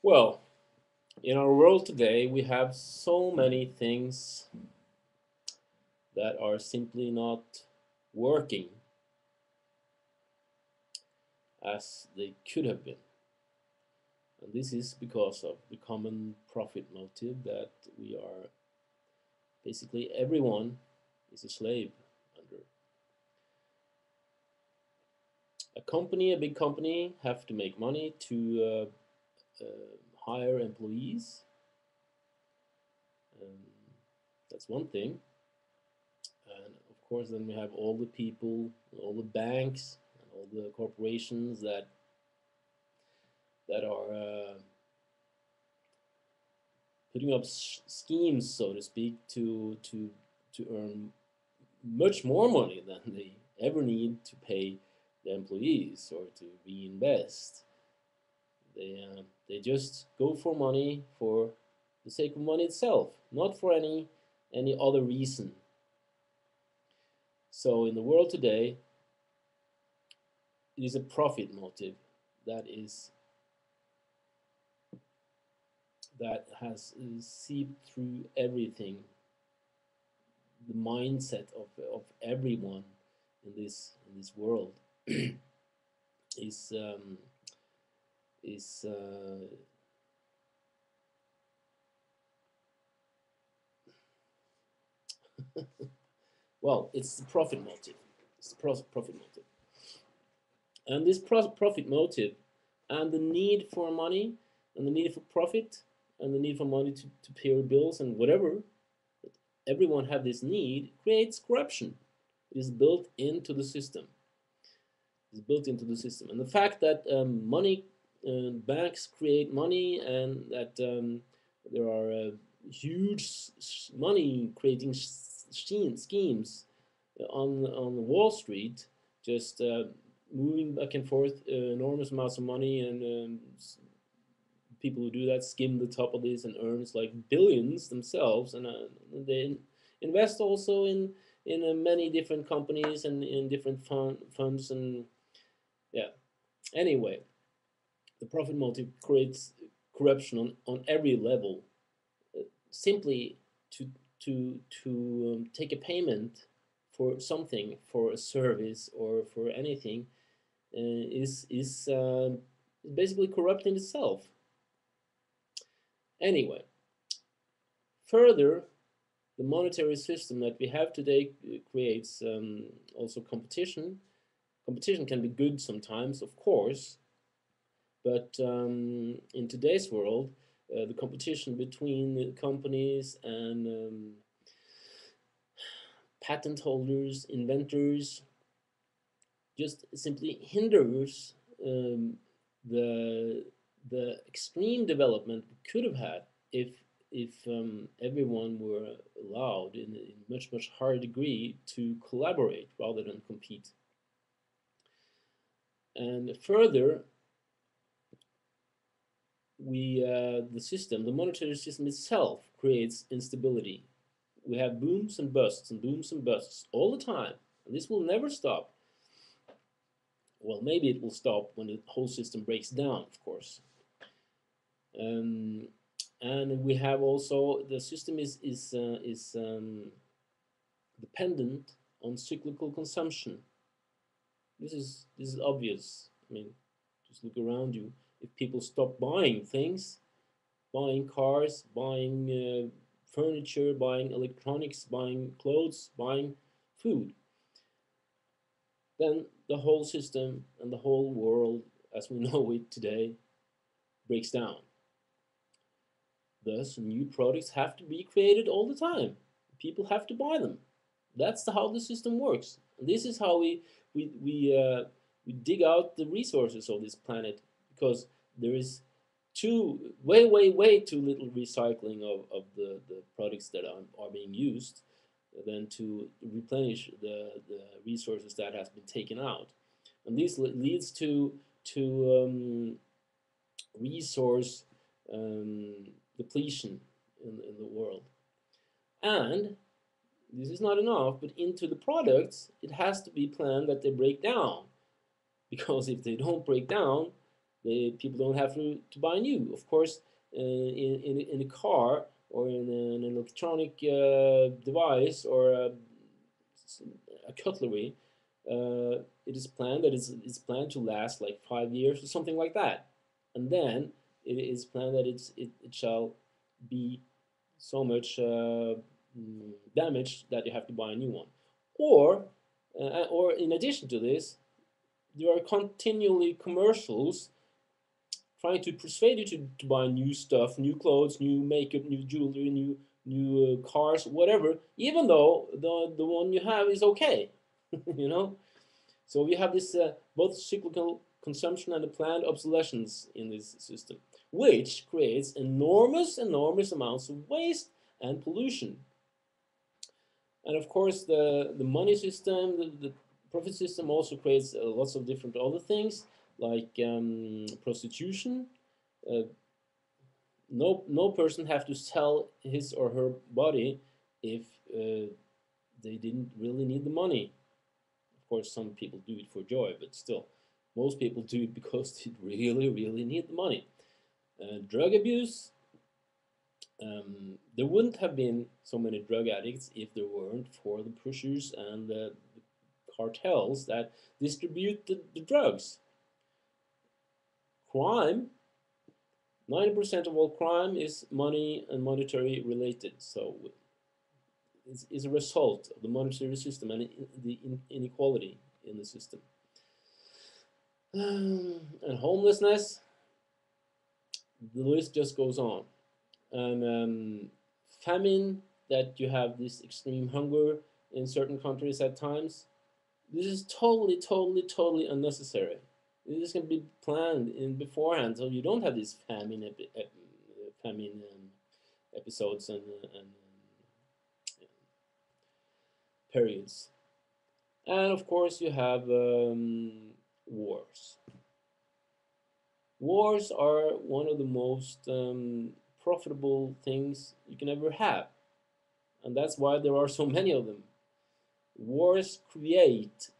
Well, in our world today, we have so many things that are simply not working as they could have been. And this is because of the common profit motive that we are basically everyone is a slave under. A big company, have to make money to hire employees. Um, that's one thing. And of course, then we have all the people, all the banks, and all the corporations that are putting up schemes, so to speak, to earn much more money than they ever need to pay their employees or to reinvest. They just go for money for the sake of money itself, not for any other reason. So in the world today, it is a profit motive that is that has seeped through everything, the mindset of everyone in this world is is well, it's the profit motive. It's the profit motive, and this profit motive, and the need for money, and the need for profit, and the need for money to pay your bills and whatever. Everyone have this need creates corruption. It is built into the system. It's built into the system, and the fact that money banks create money and that there are huge money creating schemes on Wall Street, just moving back and forth enormous amounts of money, and people who do that skim the top of this and earns like billions themselves, and they invest also in many different companies and in different funds, and yeah. Anyway, the profit motive creates corruption on every level. Simply to take a payment for something, for a service or for anything, is basically corrupting itself. Anyway, further, the monetary system that we have today creates also competition. Competition can be good sometimes, of course, but in today's world, the competition between companies and patent holders, inventors, just simply hinders the extreme development we could have had if everyone were allowed in a much higher degree to collaborate rather than compete. And further, the system, the monetary system itself, creates instability. We have booms and busts all the time, and this will never stop. Well, maybe it will stop when the whole system breaks down, of course. Um, and we have also the system is dependent on cyclical consumption. This is obvious. I mean, just look around you. If people stop buying things, buying cars, buying furniture, buying electronics, buying clothes, buying food, then the whole system and the whole world as we know it today breaks down. Thus, new products have to be created all the time. People have to buy them. That's how the system works. And this is how we dig out the resources of this planet, because there is way too little recycling of the products that are being used than to replenish the resources that has been taken out. And this leads to resource um, depletion in the world. And this is not enough, but into the products, it has to be planned that they break down. Because if they don't break down, People don't have to buy new. Of course, in a car or in an electronic device or a cutlery, it is planned that it's planned to last like 5 years or something like that, and then it is planned that it shall be so much damaged that you have to buy a new one, or in addition to this, there are continually commercials trying to persuade you to buy new stuff, new clothes, new makeup, new jewelry, new cars, whatever, even though the one you have is okay, you know. So we have this both cyclical consumption and a planned obsolescence in this system, which creates enormous amounts of waste and pollution. And of course, the money system, the profit system also creates lots of different other things like prostitution. Uh, no person have to sell his or her body if they didn't really need the money. Of course, some people do it for joy, but still, most people do it because they really need the money. Drug abuse. There wouldn't have been so many drug addicts if there weren't for the pushers and the cartels that distribute the drugs. Crime, 90% of all crime is money and monetary related. So it's a result of the monetary system and the inequality in the system. And homelessness, the list just goes on. And famine, that you have this extreme hunger in certain countries at times. This is totally unnecessary. This can be planned in beforehand, so you don't have these famine episodes and periods. And of course, you have wars. Wars are one of the most profitable things you can ever have, and that's why there are so many of them. Wars create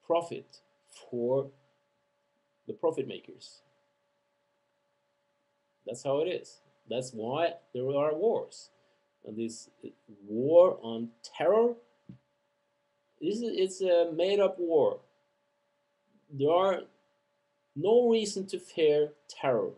profit for the profit makers. That's how it is. That's why there are wars. And this war on terror, it's a made-up war. There are no reason to fear terror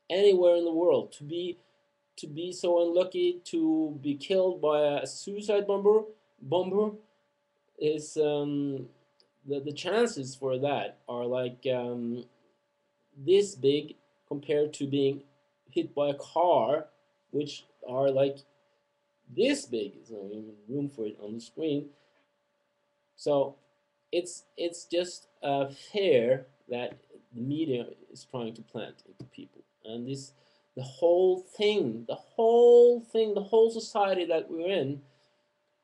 anywhere in the world. To be so unlucky to be killed by a suicide bomber is the chances for that are like this big compared to being hit by a car, which are like this big. There's not even room for it on the screen. So it's just a fear that the media is trying to plant into people, and this the whole thing, the whole society that we're in,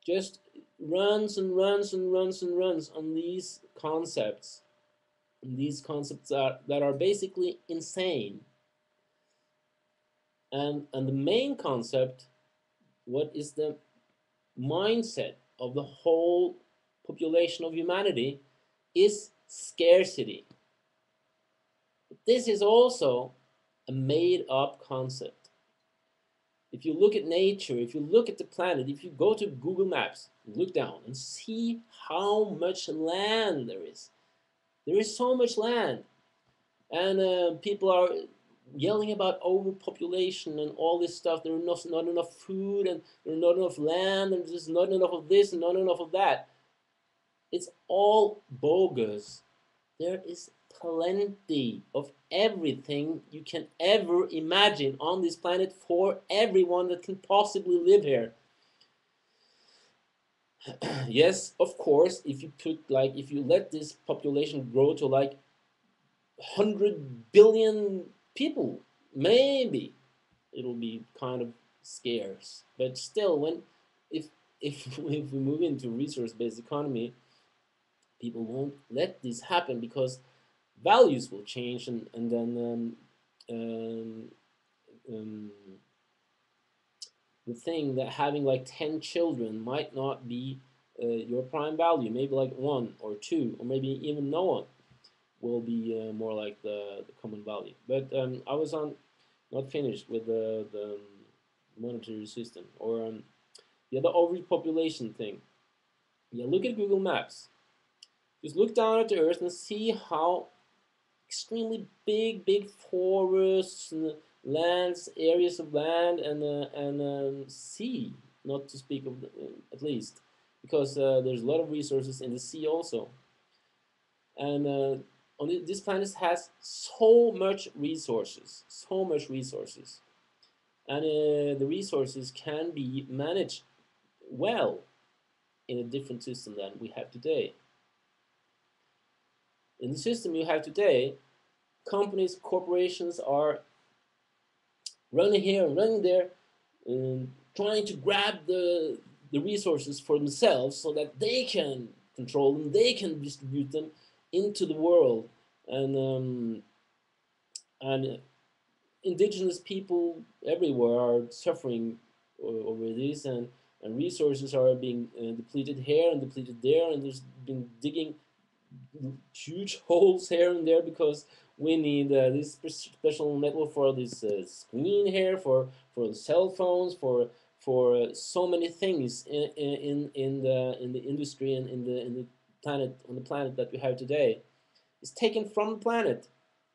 just runs on these concepts, and these concepts that are basically insane. And the main concept, what is the mindset of the whole population of humanity, is scarcity. But this is also a made-up concept. If you look at nature, if you look at the planet, if you go to Google Maps, look down and see how much land there is. There is so much land. And people are yelling about overpopulation and all this stuff. There is not enough food, and there's not enough land, and there's not enough of this and not enough of that. It's all bogus. There is plenty of everything you can ever imagine on this planet for everyone that can possibly live here. Yes, of course, if you let this population grow to like 100 billion people, maybe it'll be kind of scarce. But still, if we move into resource-based economy, people won't let this happen because values will change, and then the thing that having like 10 children might not be your prime value. Maybe like one or two, or maybe even no one. will be more like the common value. But I was on not finished with the monetary system or the overpopulation thing. Yeah, look at Google Maps. Just look down at the Earth and see how extremely big forests and lands, areas of land and sea, not to speak of at least, because there's a lot of resources in the sea also. And this planet has so much resources, and the resources can be managed well in a different system than we have today. In the system you have today, companies, corporations are running here and running there, trying to grab the resources for themselves so that they can control them, they can distribute them into the world, and indigenous people everywhere are suffering over this, and resources are being depleted here and depleted there, and there's been digging huge holes here and there because we need this special network for this screen here, for the cell phones, for so many things in the industry and in the planet, on the planet that we have today. It's taken from the planet.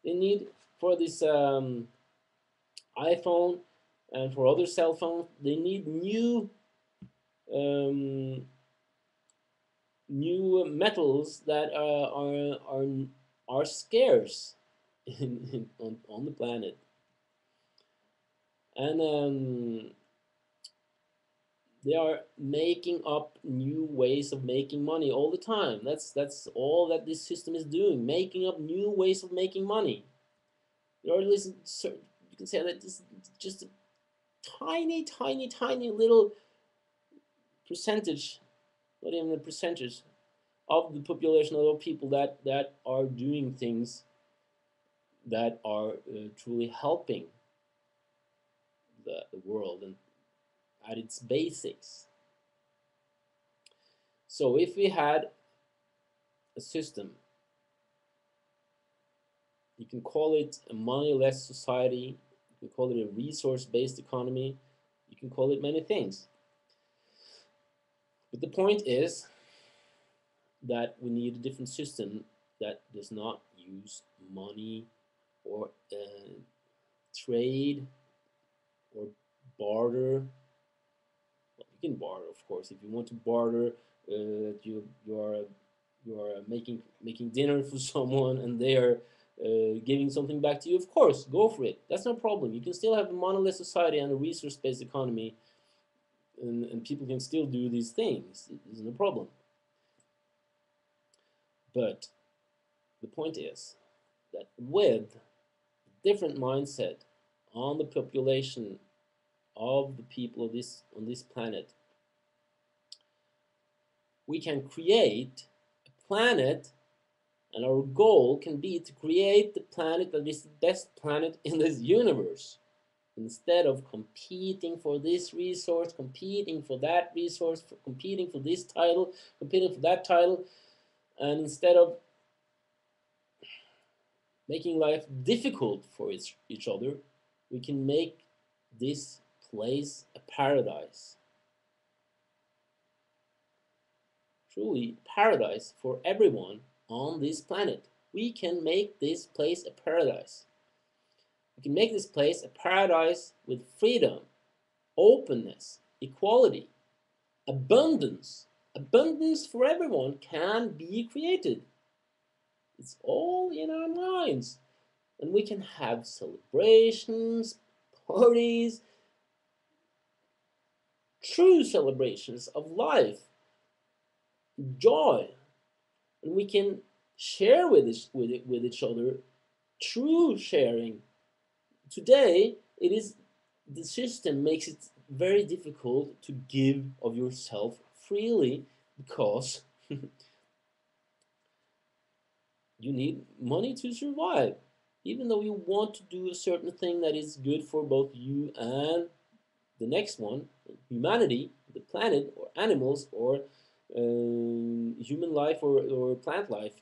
They need for this iPhone and for other cell phones. They need um, new metals that are scarce on the planet, and they are making up new ways of making money all the time. That's all that this system is doing, making up new ways of making money. Or at least you can say that this is just a tiny little percentage, not even a percentage of the population of people that are doing things that are truly helping the world and at its basics. So if we had a system, you can call it a money-less society, you can call it a resource-based economy, you can call it many things. But the point is that we need a different system that does not use money or trade or barter. Well, you can barter, of course, if you want to barter. You are making dinner for someone and they are giving something back to you. Of course, go for it. That's no problem. You can still have a monolith society and a resource-based economy, and people can still do these things. There's no problem. But the point is that with different mindset on the population of the people of this on this planet, we can create a planet, and our goal can be to create the planet that is the best planet in this universe. Instead of competing for this resource, competing for that resource, competing for this title, competing for that title, and instead of making life difficult for each other, we can make this place a paradise. Truly paradise for everyone on this planet. We can make this place a paradise. We can make this place a paradise with freedom, openness, equality, abundance. Abundance for everyone can be created. It's all in our minds. And we can have celebrations, parties, true celebrations of life, joy. And we can share with each other, true sharing. Today, it is the system makes it very difficult to give of yourself freely because you need money to survive. Even though you want to do a certain thing that is good for both you and the next one, humanity, the planet, or animals, or human life, or plant life.